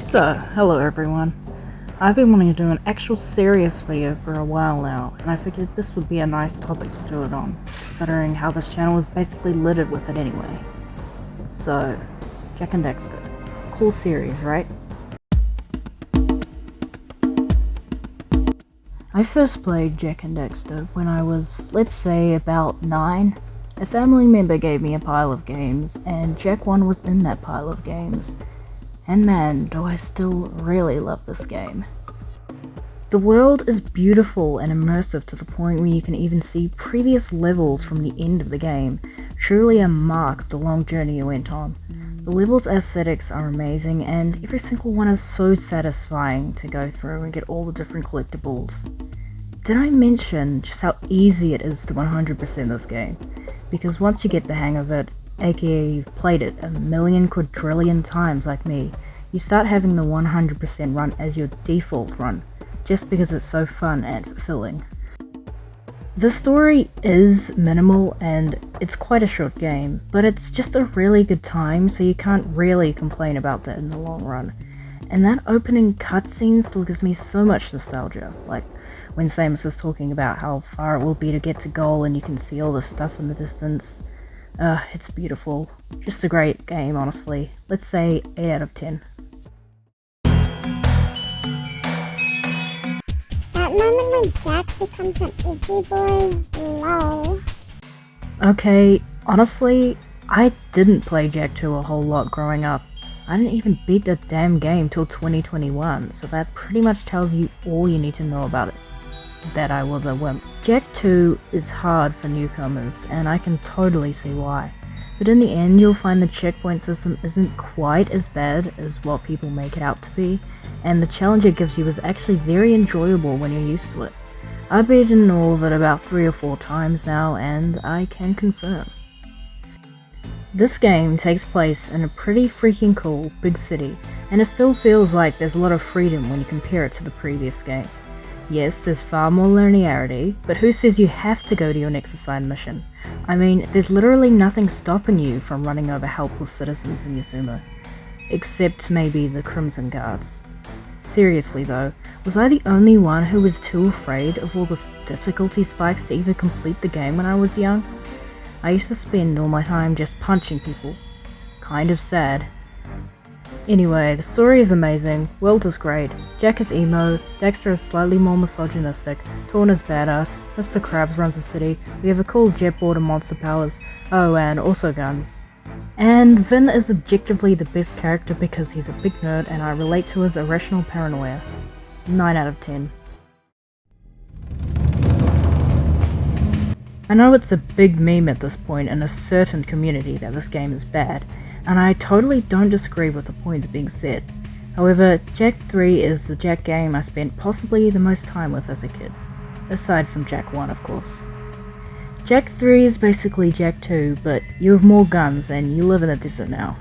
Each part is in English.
So, hello everyone. I've been wanting to do an actual serious video for a while now, and I figured this would be a nice topic to do it on, considering how this channel is basically littered with it anyway. So, Jak and Daxter. Cool series, right? I first played Jak and Daxter when I was, let's say, about 9. A family member gave me a pile of games, and Jak 1 was in that pile of games. And man, do I still really love this game. The world is beautiful and immersive to the point where you can even see previous levels from the end of the game, truly a mark of the long journey you went on. The level's aesthetics are amazing, and every single one is so satisfying to go through and get all the different collectibles. Did I mention just how easy it is to 100% this game? Because once you get the hang of it, aka you've played it a million quadrillion times like me, you start having the 100% run as your default run, just because it's so fun and fulfilling. The story is minimal and it's quite a short game, but it's just a really good time, so you can't really complain about that in the long run. And that opening cutscene still gives me so much nostalgia, like when Samus was talking about how far it will be to get to goal and you can see all the stuff in the distance. It's beautiful. Just a great game, honestly. Let's say 8 out of 10. That moment when Jak becomes an itchy boy, lol. Okay, honestly, I didn't play Jak 2 a whole lot growing up. I didn't even beat that damn game till 2021, so that pretty much tells you all you need to know about it. That I was a wimp. Jak 2 is hard for newcomers, and I can totally see why. But in the end, you'll find the checkpoint system isn't quite as bad as what people make it out to be, and the challenge it gives you is actually very enjoyable when you're used to it. I've beaten all of it about 3 or 4 times now, and I can confirm. This game takes place in a pretty freaking cool big city, and it still feels like there's a lot of freedom when you compare it to the previous game. Yes, there's far more linearity, but who says you have to go to your next assigned mission? I mean, there's literally nothing stopping you from running over helpless citizens in Yasuma. Except maybe the Crimson Guards. Seriously though, was I the only one who was too afraid of all the difficulty spikes to even complete the game when I was young? I used to spend all my time just punching people. Kind of sad. Anyway, the story is amazing, world is great, Jak is emo, Daxter is slightly more misogynistic, Torn is badass, Mr. Krabs runs the city, we have a cool jetboard and monster powers, oh and also guns. And Vin is objectively the best character because he's a big nerd and I relate to his irrational paranoia. 9 out of 10. I know it's a big meme at this point in a certain community that this game is bad, and I totally don't disagree with the points being said. However, Jak 3 is the Jak game I spent possibly the most time with as a kid. Aside from Jak 1, of course. Jak 3 is basically Jak 2, but you have more guns and you live in the desert now.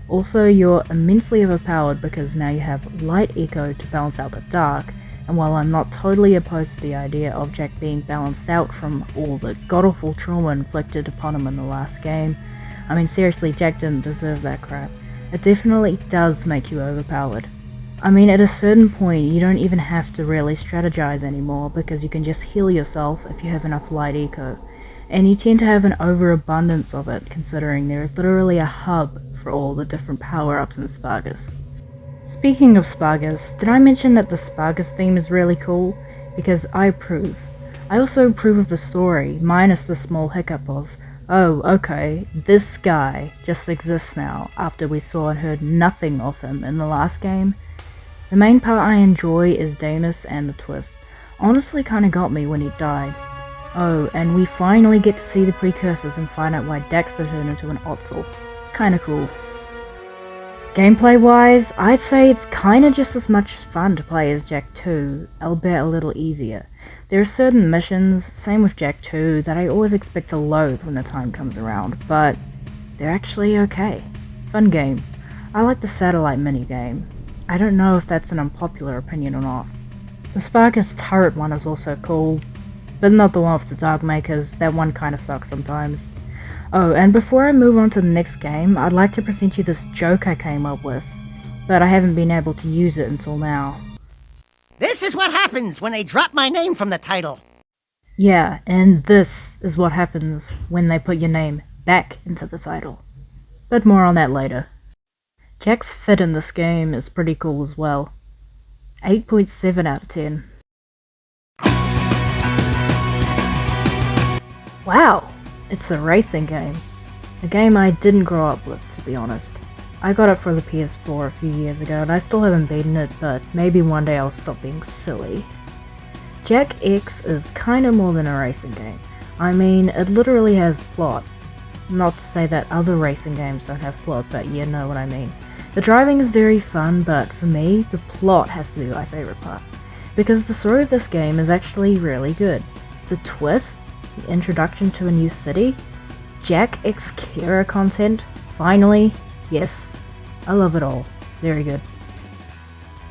Also, you're immensely overpowered because now you have light echo to balance out the dark, and while I'm not totally opposed to the idea of Jak being balanced out from all the god-awful trauma inflicted upon him in the last game, I mean seriously, Jak didn't deserve that crap. It definitely does make you overpowered. I mean, at a certain point you don't even have to really strategize anymore because you can just heal yourself if you have enough light eco. And you tend to have an overabundance of it considering there is literally a hub for all the different power-ups in Spargus. Speaking of Spargus, did I mention that the Spargus theme is really cool? Because I approve. I also approve of the story, minus the small hiccup of, oh, okay, this guy just exists now after we saw and heard nothing of him in the last game. The main part I enjoy is Damus and the twist. Honestly kinda got me when he died. Oh, and we finally get to see the precursors and find out why Daxter turned into an Otzel. Kinda cool. Gameplay wise, I'd say it's kinda just as much fun to play as Jak 2, albeit a little easier. There are certain missions, same with Jak 2, that I always expect to load when the time comes around, but they're actually okay. Fun game. I like the satellite minigame. I don't know if that's an unpopular opinion or not. The Spargus turret one is also cool, but not the one with the dog makers, that one kinda sucks sometimes. Oh, and before I move on to the next game, I'd like to present you this joke I came up with. but I haven't been able to use it until now. This is what happens when they drop my name from the title. Yeah, and this is what happens when they put your name back into the title. But more on that later. Jack's fit in this game is pretty cool as well. 8.7 out of 10. Wow, it's a racing game. A game I didn't grow up with, to be honest. I got it for the PS4 a few years ago and I still haven't beaten it, but maybe one day I'll stop being silly. Jak X is kinda more than a racing game. I mean, it literally has plot. Not to say that other racing games don't have plot, but you know what I mean. The driving is very fun, but for me, the plot has to be my favourite part. Because the story of this game is actually really good. The twists, the introduction to a new city, Jak X Kira content, finally, yes, I love it all. Very good.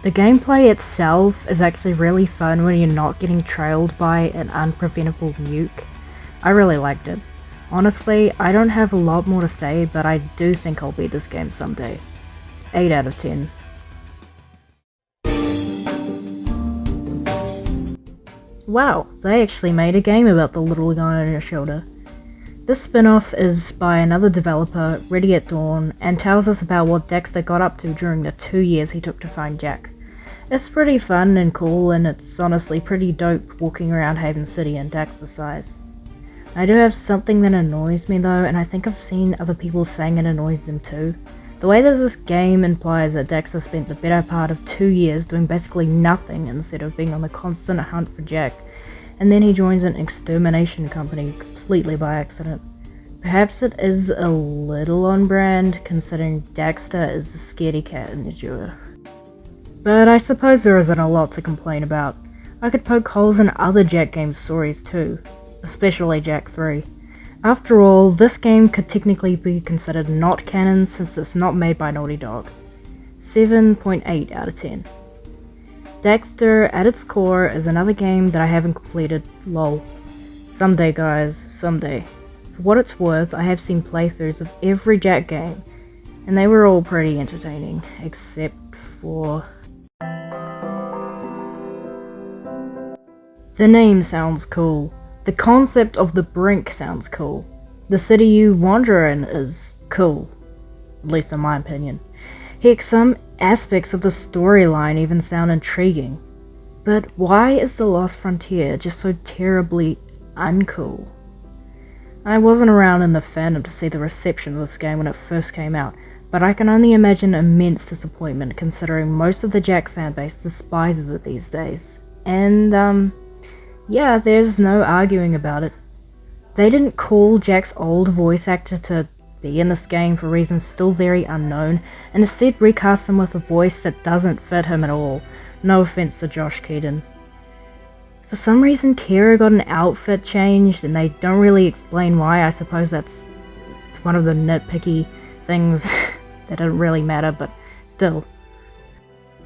The gameplay itself is actually really fun when you're not getting trailed by an unpreventable nuke. I really liked it. Honestly, I don't have a lot more to say, but I do think I'll beat this game someday. 8 out of 10. Wow, they actually made a game about the little guy on your shoulder. This spin-off is by another developer, Ready at Dawn, and tells us about what Daxter got up to during the 2 years he took to find Jak. It's pretty fun and cool, and it's honestly pretty dope walking around Haven City in Daxter size. I do have something that annoys me though, and I think I've seen other people saying it annoys them too. The way that this game implies that Daxter spent the better part of 2 years doing basically nothing instead of being on the constant hunt for Jak, and then he joins an extermination company completely by accident. Perhaps it is a little on brand, considering Daxter is the scaredy cat in the duo. But I suppose there isn't a lot to complain about. I could poke holes in other Jak game stories too, especially Jak 3. After all, this game could technically be considered not canon since it's not made by Naughty Dog. 7.8 out of 10. Daxter, at its core, is another game that I haven't completed, lol. Someday guys, someday. For what it's worth, I have seen playthroughs of every Jak game, and they were all pretty entertaining, except for... The name sounds cool. The concept of the brink sounds cool. The city you wander in is cool, at least in my opinion. Heck, some aspects of the storyline even sound intriguing. But why is the Lost Frontier just so terribly uncool? I wasn't around in the fandom to see the reception of this game when it first came out, but I can only imagine immense disappointment considering most of the Jak fanbase despises it these days. And, yeah, there's no arguing about it. They didn't call Jak's old voice actor to be in this game for reasons still very unknown, and instead recast him with a voice that doesn't fit him at all. No offense to Josh Keaton. For some reason Kira got an outfit changed, and they don't really explain why. I suppose that's one of the nitpicky things that don't really matter, but still.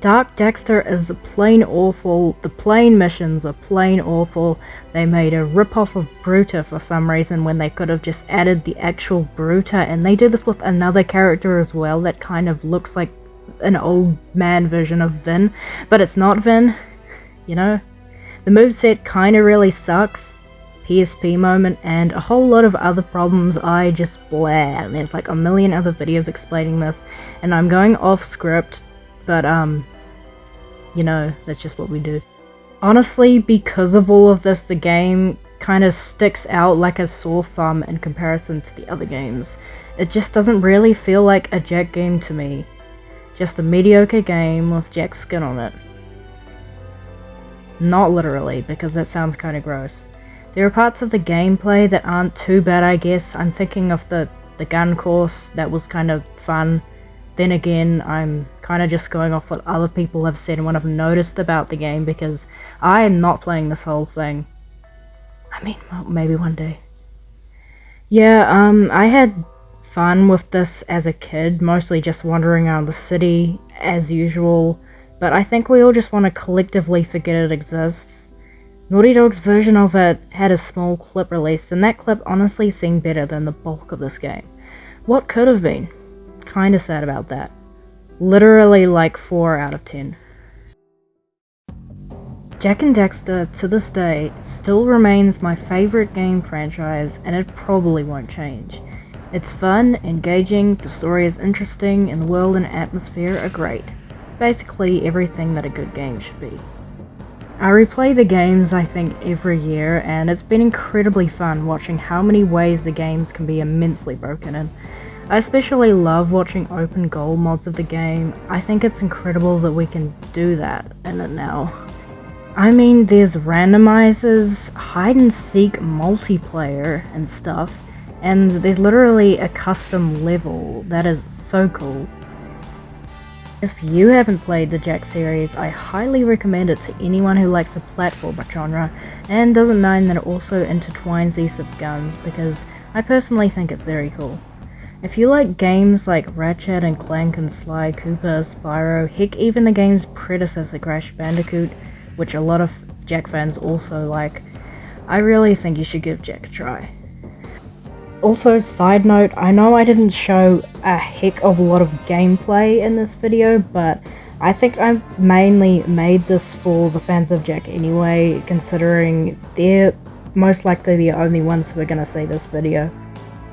Dark Daxter is plain awful, the plain missions are plain awful. They made a rip-off of Bruta for some reason when they could have just added the actual Bruta, and they do this with another character as well that kind of looks like an old man version of Vin, but it's not Vin, you know? The moveset kinda really sucks, PSP moment, and a whole lot of other problems I just blah, and there's like a million other videos explaining this, and I'm going off script, but you know, that's just what we do. Honestly, because of all of this, the game kinda sticks out like a sore thumb in comparison to the other games. It just doesn't really feel like a Jak game to me. Just a mediocre game with Jak skin on it. Not literally, because that sounds kinda gross. There are parts of the gameplay that aren't too bad, I guess. I'm thinking of the gun course, that was kind of fun. Then again, I'm kind of just going off what other people have said and what I've noticed about the game, because I am not playing this whole thing. I mean, well, maybe one day. Yeah, I had fun with this as a kid, mostly just wandering around the city as usual, but I think we all just want to collectively forget it exists. Naughty Dog's version of it had a small clip released, and that clip honestly seemed better than the bulk of this game. What could have been? Kinda sad about that. Literally like 4 out of 10. Jak and Daxter, to this day, still remains my favourite game franchise, and it probably won't change. It's fun, engaging, the story is interesting, and the world and atmosphere are great. Basically everything that a good game should be. I replay the games I think every year, and it's been incredibly fun watching how many ways the games can be immensely broken in. I especially love watching open goal mods of the game. I think it's incredible that we can do that in it now. I mean, there's randomizers, hide and seek multiplayer and stuff, and there's literally a custom level that is so cool. If you haven't played the Jak series, I highly recommend it to anyone who likes the platformer genre and doesn't mind that it also intertwines the use of guns, because I personally think it's very cool. If you like games like Ratchet and Clank and Sly Cooper, Spyro, heck even the game's predecessor Crash Bandicoot, which a lot of Jak fans also like, I really think you should give Jak a try. Also, side note, I know I didn't show a heck of a lot of gameplay in this video, but I think I mainly made this for the fans of Jak anyway, considering they're most likely the only ones who are gonna see this video.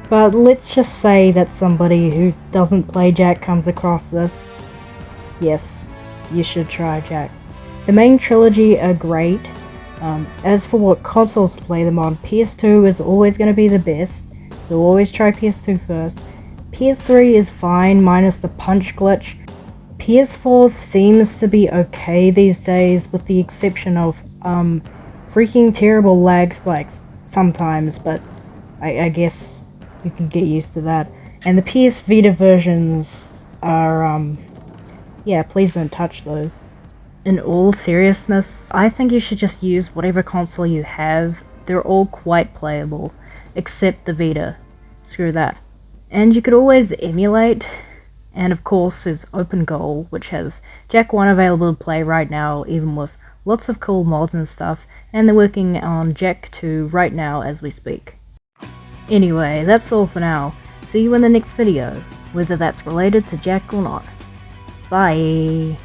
But let's just say that somebody who doesn't play Jak comes across this. Yes, you should try Jak. The main trilogy are great. As for what consoles to play them on, PS2 is always going to be the best, so always try PS2 first. PS3 is fine, minus the punch glitch. PS4 seems to be okay these days, with the exception of freaking terrible lag spikes sometimes, but I guess you can get used to that. And the PS Vita versions are, yeah, please don't touch those. In all seriousness, I think you should just use whatever console you have. They're all quite playable, except the Vita. Screw that. And you could always emulate, and of course there's Open Goal, which has Jak 1 available to play right now, even with lots of cool mods and stuff, and they're working on Jak 2 right now as we speak. Anyway, that's all for now. See you in the next video, whether that's related to Jak or not. Bye!